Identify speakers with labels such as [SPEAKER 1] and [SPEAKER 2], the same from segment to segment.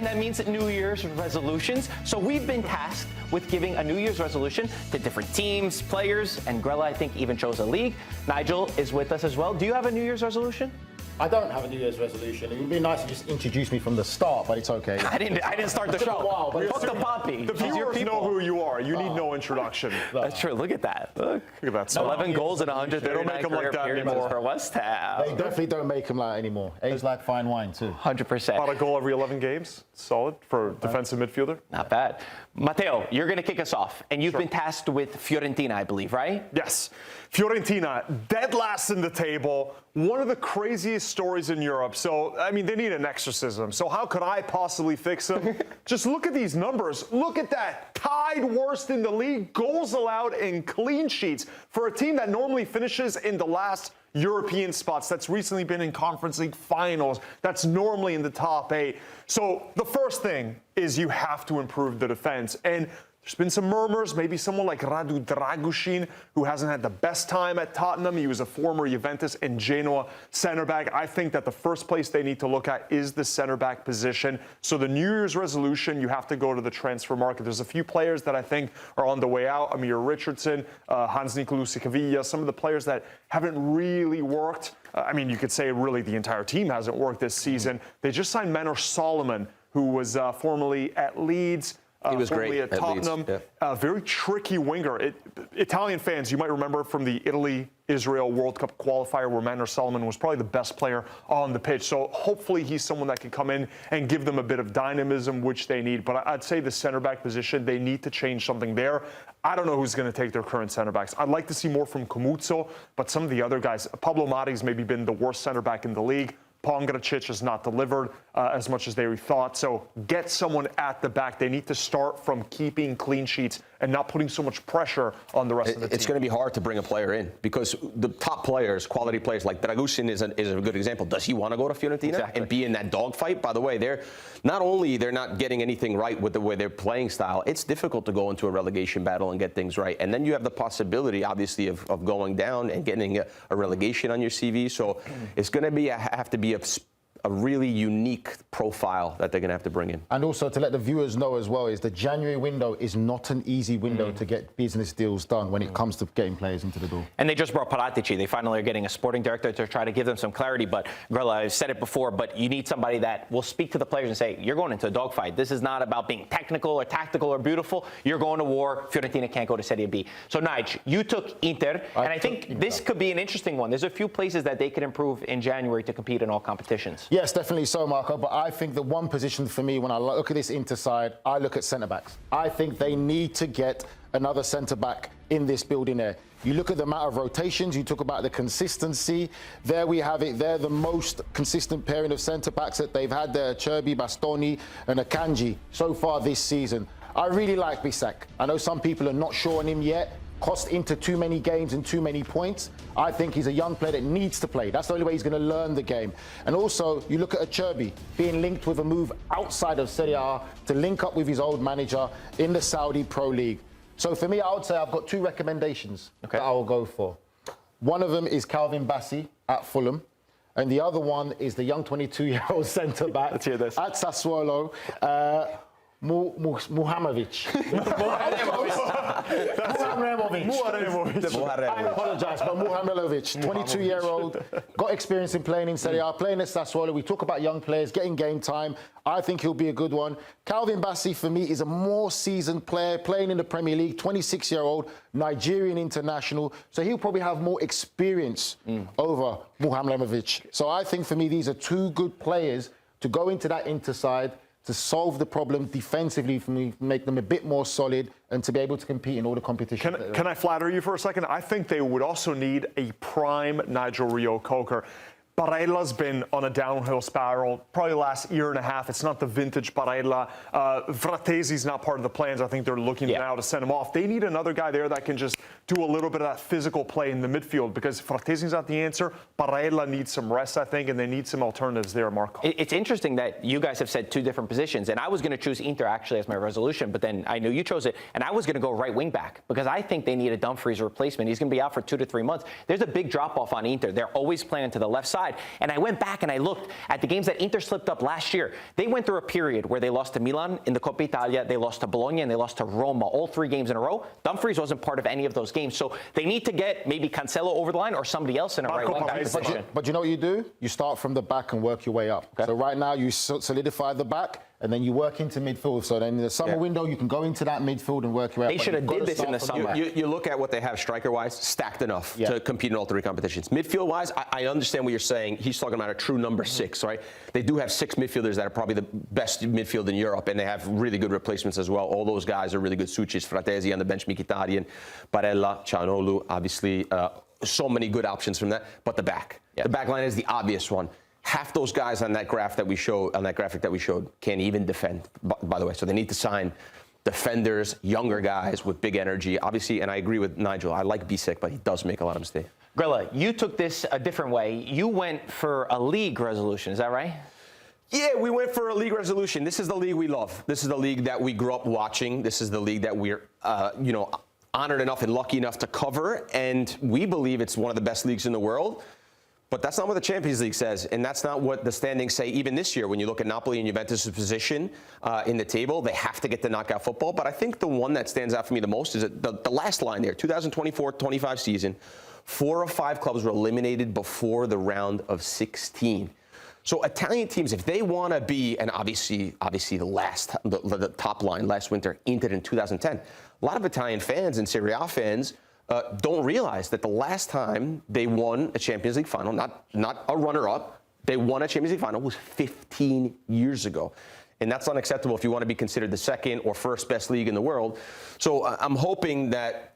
[SPEAKER 1] that means New Year's resolutions. So we've been tasked with giving a New Year's resolution to different teams, players, and Grella, I think, even chose a league. Nigel is with us as well. Do you have a New Year's resolution?
[SPEAKER 2] I don't have a New Year's resolution. It would be nice to just introduce me from the start, but it's okay.
[SPEAKER 1] I didn't start the show.
[SPEAKER 2] Wow, but
[SPEAKER 1] fuck the poppy.
[SPEAKER 3] The viewers know who you are. You need no introduction.
[SPEAKER 1] That's true. Look at that. Look
[SPEAKER 3] at that.
[SPEAKER 1] 11 goals in 139
[SPEAKER 3] They don't make them like that anymore.
[SPEAKER 1] for West Ham.
[SPEAKER 2] They definitely don't make them like that anymore. Age like fine wine, too.
[SPEAKER 1] 100%.
[SPEAKER 3] About a goal every 11 games. Solid for defensive midfielder.
[SPEAKER 1] Not bad. Matteo, you're going to kick us off, and you've been tasked with Fiorentina, I believe, right?
[SPEAKER 3] Yes. Fiorentina, dead last in the table. One of the craziest stories in Europe. So, I mean, they need an exorcism. So how could I possibly fix them? Just look at these numbers. Look at that. Tied worst in the league. Goals allowed and clean sheets for a team that normally finishes in the last European spots, that's recently been in Conference League finals, that's normally in the top 8. So the first thing is you have to improve the defense. And there's been some murmurs, maybe someone like Radu Dragushin, who hasn't had the best time at Tottenham. He was a former Juventus and Genoa center back. I think that the first place they need to look at is the center back position. So the New Year's resolution, you have to go to the transfer market. There's a few players that I think are on the way out. Amir Richardson, Hans-Nicolas Cavilla, some of the players that haven't really worked. I mean, you could say really the entire team hasn't worked this season. They just signed Manor Solomon, who was formerly at Leeds.
[SPEAKER 4] He was great
[SPEAKER 3] at Tottenham.
[SPEAKER 4] Yeah.
[SPEAKER 3] Very tricky winger. Italian fans, you might remember from the Italy-Israel World Cup qualifier where Manor Solomon was probably the best player on the pitch. So hopefully he's someone that can come in and give them a bit of dynamism, which they need. But I'd say the center back position, they need to change something there. I don't know who's going to take their current center backs. I'd like to see more from Comuzzo, but some of the other guys, Pablo Mari's maybe been the worst center back in the league. Pongracic has not delivered as much as they thought. So get someone at the back. They need to start from keeping clean sheets and not putting so much pressure on the rest of the team.
[SPEAKER 4] It's going to be hard to bring a player in because the top players, quality players like Dragushin is a good example. Does he want to go to Fiorentina and be in that dogfight? By the way, they're not getting anything right with the way they're playing style. It's difficult to go into a relegation battle and get things right. And then you have the possibility, obviously, of going down and getting a relegation on your CV. So it's going to have to be a really unique profile that they're going to have to bring in.
[SPEAKER 2] And also to let the viewers know as well is the January window is not an easy window to get business deals done when it comes to getting players into the door.
[SPEAKER 1] And they just brought Paratici. They finally are getting a sporting director to try to give them some clarity. But Grella, I've said it before, but you need somebody that will speak to the players and say, you're going into a dogfight. This is not about being technical or tactical or beautiful. You're going to war. Fiorentina can't go to Serie B. So, Nigel, you took Inter, and I think this could be an interesting one. There's a few places that they could improve in January to compete in all competitions.
[SPEAKER 2] Yes, definitely so, Marco. But I think the one position for me, when I look at this Inter side, I look at centre-backs. I think they need to get another centre-back in this building there. You look at the amount of rotations, you talk about the consistency. There we have it. They're the most consistent pairing of centre-backs that they've had there, Cherby, Bastoni and Akanji so far this season. I really like Bissac. I know some people are not sure on him yet. Cost Inter too many games and too many points. I think he's a young player that needs to play. That's the only way he's going to learn the game. And also, you look at Cherby being linked with a move outside of Serie A to link up with his old manager in the Saudi Pro League. So for me, I would say I've got two recommendations that I will go for. One of them is Calvin Bassey at Fulham. And the other one is the young 22-year-old centre-back at Sassuolo, Muhamovic. I apologise, but Muhamovic, 22-year-old, got experience in playing in Serie A, playing at Sassuolo. We talk about young players getting game time. I think he'll be a good one. Calvin Bassey, for me, is a more seasoned player, playing in the Premier League, 26-year-old, Nigerian international. So he'll probably have more experience over Muhamovic. So I think, for me, these are two good players to go into that Inter side to solve the problem defensively for me, make them a bit more solid and to be able to compete in all the competitions.
[SPEAKER 3] Can I flatter you for a second? I think they would also need a prime Nigel Reo-Coker. Barella's been on a downhill spiral probably the last year and a half. It's not the vintage Barella. Frattesi's not part of the plans. I think they're looking now to send him off. They need another guy there that can just do a little bit of that physical play in the midfield because Frattesi's not the answer. Barella needs some rest, I think, and they need some alternatives there, Marco.
[SPEAKER 1] It's interesting that you guys have said two different positions, and I was going to choose Inter actually as my resolution, but then I knew you chose it, and I was going to go right wing back because I think they need a Dumfries replacement. He's going to be out for 2 to 3 months. There's a big drop-off on Inter. They're always playing to the left side. side. And I went back and I looked at the games that Inter slipped up last year. They went through a period where they lost to Milan in the Coppa Italia, they lost to Bologna, and they lost to Roma, all 3 games in a row. Dumfries wasn't part of any of those games. So they need to get maybe Cancelo over the line or somebody else in a right wing-back position.
[SPEAKER 2] But you know what you do? You start from the back and work your way up. Okay. So right now you solidify the back, and then you work into midfield. So then in the summer window, you can go into that midfield and work your way up.
[SPEAKER 1] They should have did this in the summer.
[SPEAKER 4] You look at what they have striker-wise, stacked enough to compete in all 3 competitions. Midfield-wise, I understand what you're saying. He's talking about a true number 6, right? They do have 6 midfielders that are probably the best midfield in Europe, and they have really good replacements as well. All those guys are really good. Sucis, Fratesi on the bench, Mkhitaryan, Barella, Çalhanoğlu, obviously. So many good options from that. But the back. The back line is the obvious one. Half those guys on that graphic that we showed, can't even defend, by the way. So they need to sign defenders, younger guys with big energy. Obviously, and I agree with Nigel, I like Bisek, but he does make a lot of mistakes.
[SPEAKER 1] Grella, you took this a different way. You went for a league resolution, is that right?
[SPEAKER 4] Yeah, we went for a league resolution. This is the league we love. This is the league that we grew up watching. This is the league that we're, honored enough and lucky enough to cover. And we believe it's one of the best leagues in the world. But that's not what the Champions League says, and that's not what the standings say even this year. When you look at Napoli and Juventus' position in the table, they have to get to knockout football. But I think the one that stands out for me the most is the last line there, 2024-25 season, 4 of 5 clubs were eliminated before the round of 16. So Italian teams, if they want to be, and obviously the top line last winter, Inter in 2010, a lot of Italian fans and Serie A fans don't realize that the last time they won a Champions League final, not a runner-up, they won a Champions League final was 15 years ago. And that's unacceptable if you want to be considered the second or first best league in the world. So I'm hoping that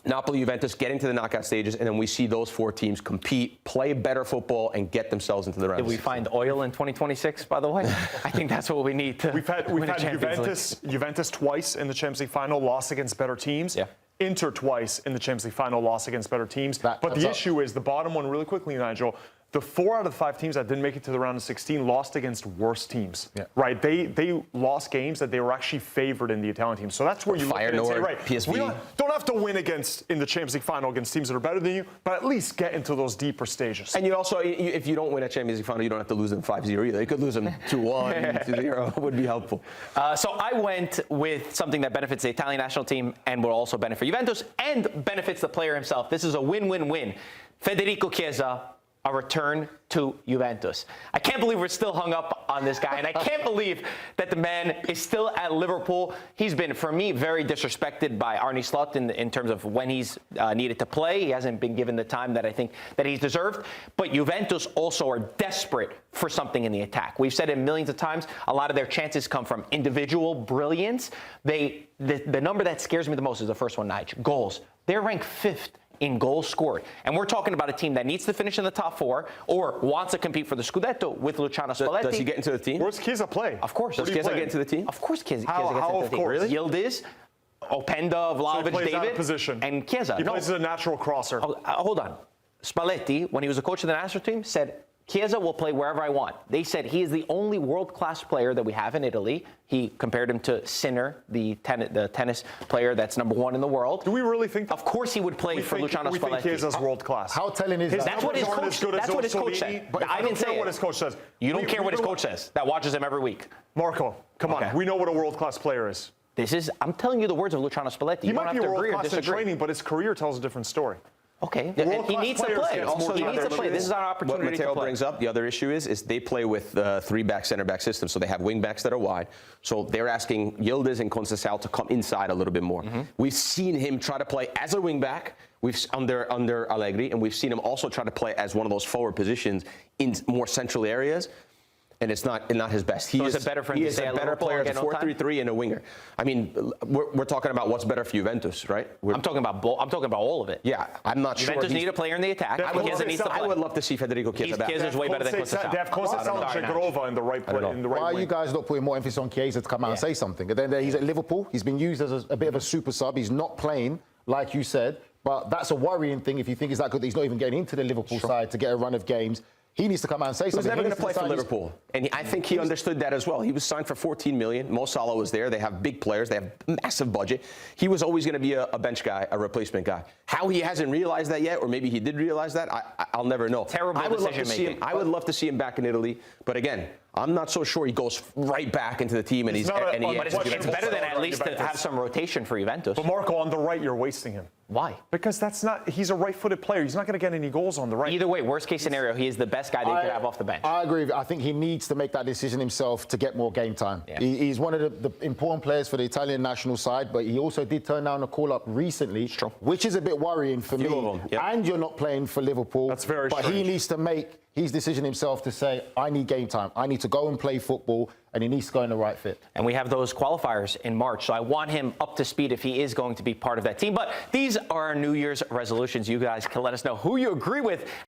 [SPEAKER 4] Napoli, Juventus get into the knockout stages, and then we see those 4 teams compete, play better football, and get themselves into the round.
[SPEAKER 1] Did we find oil in 2026, by the way? I think that's what we need to
[SPEAKER 3] We've had Juventus twice in the Champions League final, lost against better teams.
[SPEAKER 1] Yeah.
[SPEAKER 3] Inter twice in the Champions League final, lost against better teams. But the issue is the bottom one, really quickly, Nigel. The 4 out of the 5 teams that didn't make it to the round of 16 lost against worse teams, right? They lost games that they were actually favored in the Italian teams. So that's where you look at it and say, right,
[SPEAKER 4] PSV.
[SPEAKER 3] we don't have to win in the Champions League final against teams that are better than you, but at least get into those deeper stages.
[SPEAKER 4] And you also, if you don't win a Champions League final, you don't have to lose them 5-0 either. You could lose them 2-1, 2-0 would be helpful.
[SPEAKER 1] So I went with something that benefits the Italian national team and will also benefit Juventus and benefits the player himself. This is a win-win-win. Federico Chiesa, a return to Juventus. I can't believe we're still hung up on this guy, and I can't believe that the man is still at Liverpool. He's been, for me, very disrespected by Arne Slot in terms of when he's needed to play. He hasn't been given the time that I think that he's deserved. But Juventus also are desperate for something in the attack. We've said it millions of times. A lot of their chances come from individual brilliance. The number that scares me the most is the first one, Nigel. Goals. They're ranked 5th in goals scored. And we're talking about a team that needs to finish in the top 4 or wants to compete for the Scudetto with Luciano Spalletti.
[SPEAKER 4] Does he get into the team?
[SPEAKER 3] Where's Chiesa play?
[SPEAKER 1] Of course.
[SPEAKER 4] Does Chiesa get into the team?
[SPEAKER 1] Of course Chiesa gets
[SPEAKER 3] How
[SPEAKER 1] into the team.
[SPEAKER 3] course?
[SPEAKER 1] Really? Yildiz, Openda, Vlahovic,
[SPEAKER 3] plays out of
[SPEAKER 1] David,
[SPEAKER 3] position.
[SPEAKER 1] and Chiesa.
[SPEAKER 3] He plays as a natural crosser.
[SPEAKER 1] Hold on. Spalletti, when he was a coach of the national team, said, Chiesa will play wherever I want. They said he is the only world-class player that we have in Italy. He compared him to Sinner, the tennis player that's #1 in the world.
[SPEAKER 3] Do we really think that?
[SPEAKER 1] Of course he would play for Luciano Spalletti.
[SPEAKER 3] We think Chiesa's world-class.
[SPEAKER 2] How telling is that?
[SPEAKER 1] That's what his coach said.
[SPEAKER 3] But
[SPEAKER 1] I didn't say
[SPEAKER 3] what his coach says.
[SPEAKER 1] You don't care what his coach says. That watches him every week.
[SPEAKER 3] Marco, come on. We know what a world-class player is.
[SPEAKER 1] I'm telling you the words of Luciano Spalletti.
[SPEAKER 3] He might be world-class in training, but his career tells a different story.
[SPEAKER 1] Okay, and he needs to play. Also, he needs to play. This is our opportunity
[SPEAKER 4] what Matteo
[SPEAKER 1] to play.
[SPEAKER 4] brings up, the other issue is they play with 3-back, center-back system, so they have wing-backs that are wide. So they're asking Yildiz and Conceição to come inside a little bit more. We've seen him try to play as a wing-back under Allegri, and we've seen him also try to play as one of those forward positions in more central areas. And it's not his best. He is a better player as a 4-3-3 and a winger. I mean, we're talking about what's better for Juventus, right? I'm talking about all of it. Yeah, I'm not sure.
[SPEAKER 1] Juventus need a player in the attack.
[SPEAKER 4] I would love to see Federico Chiesa back.
[SPEAKER 1] Chiesa's way better than Conceição.
[SPEAKER 3] They have Conceição and Chegrova in the right wing.
[SPEAKER 2] Why are you guys not putting more emphasis on Chiesa to come out and say something? And then he's at Liverpool. He's been used as a bit of a super sub. He's not playing, like you said. But that's a worrying thing if you think he's that good that he's not even getting into the Liverpool side to get a run of games. he needs to come out and say
[SPEAKER 4] He was
[SPEAKER 2] something.
[SPEAKER 4] never going to
[SPEAKER 2] He needs
[SPEAKER 4] play for
[SPEAKER 2] decide he's-
[SPEAKER 4] Liverpool, and I think he understood that as well. He was signed for 14 million. Mo Salah was there. They have big players. They have massive budget. He was always going to be a bench guy, a replacement guy. How he hasn't realized that yet, or maybe he did realize that, I'll never know.
[SPEAKER 1] Terrible decision-making.
[SPEAKER 4] I would love to see him back in Italy, but again, I'm not so sure he goes right back into the team and
[SPEAKER 3] It's
[SPEAKER 4] he's
[SPEAKER 3] not
[SPEAKER 4] and he
[SPEAKER 3] a-
[SPEAKER 1] But it's better than at least to have some rotation for Juventus.
[SPEAKER 3] But Marco, on the right, you're wasting him.
[SPEAKER 1] Why?
[SPEAKER 3] Because he's a right-footed player. He's not going to get any goals on the right.
[SPEAKER 1] Either way, worst case scenario, he is the best guy they could have off the bench.
[SPEAKER 2] I agree. I think he needs to make that decision himself to get more game time.
[SPEAKER 1] Yeah.
[SPEAKER 2] He's one of the important players for the Italian national side, but he also did turn down a call-up recently, which is a bit worrying for me.
[SPEAKER 4] Few of them, yep.
[SPEAKER 2] And you're not playing for Liverpool.
[SPEAKER 3] That's very
[SPEAKER 2] But
[SPEAKER 3] strange.
[SPEAKER 2] he needs to make his decision himself to say, I need game time. I need to go and play football, and he needs to go in the right fit.
[SPEAKER 1] And we have those qualifiers in March, so I want him up to speed if he is going to be part of that team. But these are our New Year's resolutions. You guys can let us know who you agree with